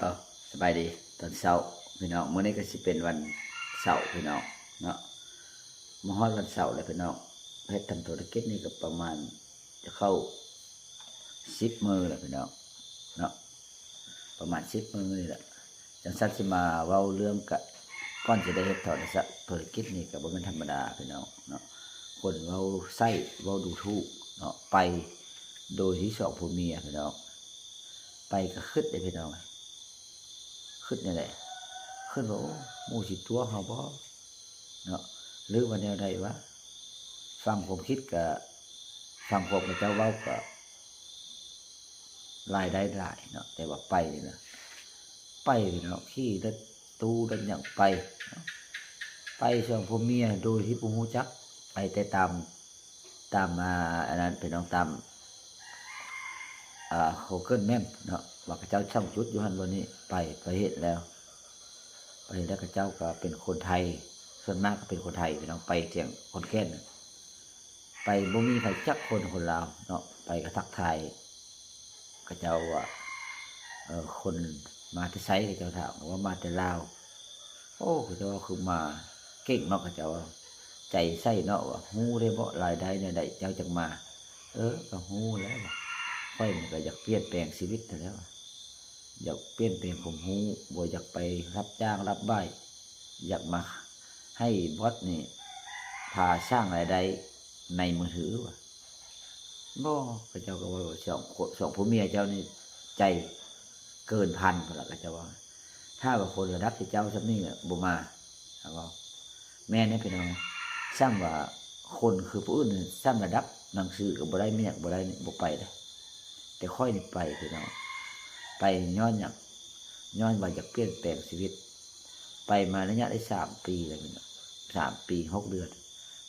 ก็สบายดีตอนเช้าพี่น้องมื้อนี้ก็สิเป็นวันเสาร์พี่น้องเนาะมาฮอดวันเสาร์แล้วพี่น้องเฮ็ดทำธุรกิจนี่ก็ประมาณจะเข้า10 มื้อแล้วพี่น้องเนาะประมาณ10 มื้อนี่แหละจังซั่นสิมาเว้าเรื่องกะก่อนจะได้เฮ็ดธุรกิจนี่ก็บ่แม่นธรรมดาพี่น้องเนาะคนเว้าไส้เว้าดูถูกเนาะไปโดยที่สองผัวเมียพี่น้องไปก็คิดได้พี่น้องคิดนี่แหละคิดว่าโอ้หมู่สิตัวเฮาบ่เนาะหรือว่าแนวใดวะฟังผมคิดก็ฟังผมกับเจ้าเว้าก็รายได้หลายเนาะแต่ว่าไปนี่นะไปพี่น้องขี่รถตู้รถหยังไปเนาะไปสองผัวเมียโดยที่บ่ฮู้จักไปแต่ตามอันนั้นพี่น้องตามGoogle Maps เนาะว่าเขาเจ้าช่างจุดอยู่หั่นบ่นี้ไปเฮ็ดแล้วไปแล้วเขาเจ้าก็เป็นคนไทยส่วนมากก็เป็นคนไทยพี่น้องไปเสียงคนแก่นไปบ่มีไผจักคนลาวเนาะไปก็ทักทายเขาเจ้าว่าคนมาแต่ไสเขาเจ้าถามว่ามาแต่ลาวโอ้เขาเจ้าคือมาเก่งเนาะเขาเจ้าใจใส่เนาะว่าฮู้ได้บ่รายได้เนี่ยได้เจ้าจังมาก็ฮู้แล้วค่อยนี่ก็อยากเปลี่ยนแปลงชีวิตแล้วอยากเปลี่ยนแปลงผมฮู้บ่อยากไปรับจ้างรับบ่ายอยากมาให้บอสนี่พาสร้างรายได้ในมือถือว่ะบ่พระเจ้าก็ว่าสองผัวเมียเจ้านี่ใจเกินพันพุ่นล่ะก็จะว่าถ้าว่าคนระดับที่เจ้าซำนี้บ่มาครับว่าแม่นี่พี่น้องซ้ำว่าคนคือผู้อื่นซ้ำระดับหนังสือก็บ่ได้เมียบ่ได้บ่ไปเด้แต่ค่อยนี่ไปพี่น้องไปย้อนหยังย้อนว่าอยากเปลี่ยนแปลงชีวิตไปมาระยะได้3 ปีแล้วพี่น้อง3 ปี6 เดือน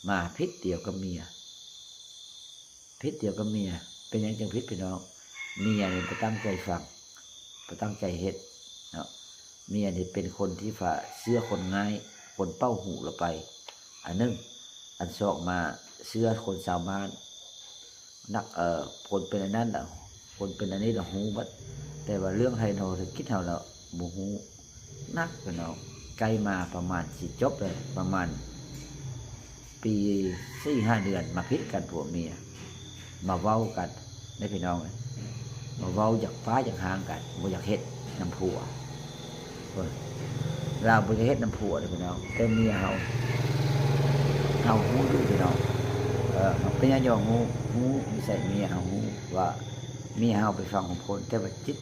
มาพิษเดียวกับเมียพิษเดียวกับเมียเป็นหยังจังพิษพี่น้องเมียนี่บ่ตั้งใจฟังบ่ตั้งใจเฮ็ดเนาะเมียนี่เป็นคนที่ฝ่าเชื่อคนง่ายคนเป้าหูละไปอันนึงอันสองมาเชื่อคนชาวบ้านนักคนเป็นอันนั้นน่ะคนเป็นอันนี้ล่ะฮู้บัดแต่ว่าเรื่องไฮโนธุรกิจเฮาแล้วบ่ฮู้นักพี่น้องไกลมาประมาณสิจบเลยประมาณปี 4-5 เดือนมาพิษกันผัวเมียมาเว้ากันได้พี่น้องมาเว้าอยากฟ้าอยากห่างกันบ่อยากเฮ็ดนำผัวเราบ่อยากเฮ็ดนำผัวเด้อพี่น้องแต่เมียเฮาฮู้อยู่พี่น้องเป็นหยังฮู้นิสัยเมียเฮาฮู้ว่าเมียเฮาไปฟังของคนแต่ว่าจิต